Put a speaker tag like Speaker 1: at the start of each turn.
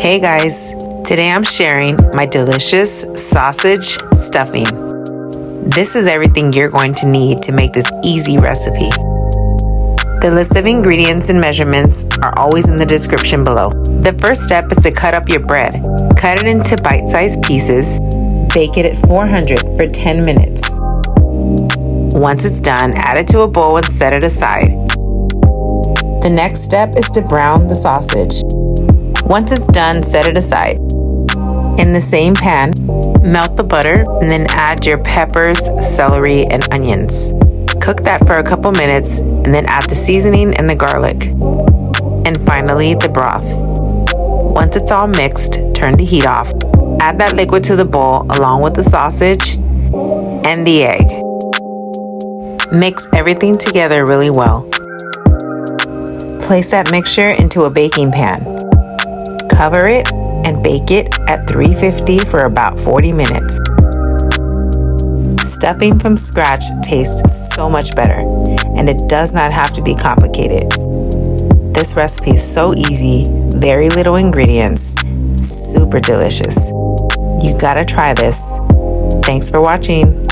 Speaker 1: Hey guys, today I'm sharing my delicious sausage stuffing. This is everything you're going to need to make this easy recipe. The list of ingredients and measurements are always in the description below. The first step is to cut up your bread. Cut it into bite-sized pieces. Bake it at 400 for 10 minutes. Once it's done, add it to a bowl and set it aside. The next step is to brown the sausage. Once it's done, set it aside. In the same pan, melt the butter and then add your peppers, celery, and onions. Cook that for a couple minutes and then add the seasoning and the garlic. And finally, the broth. Once it's all mixed, turn the heat off. Add that liquid to the bowl along with the sausage and the egg. Mix everything together really well. Place that mixture into a baking pan. Cover it and bake it at 350 for about 40 minutes. Stuffing from scratch tastes so much better, and it does not have to be complicated. This recipe is so easy, very little ingredients, super delicious. You gotta try this. Thanks for watching.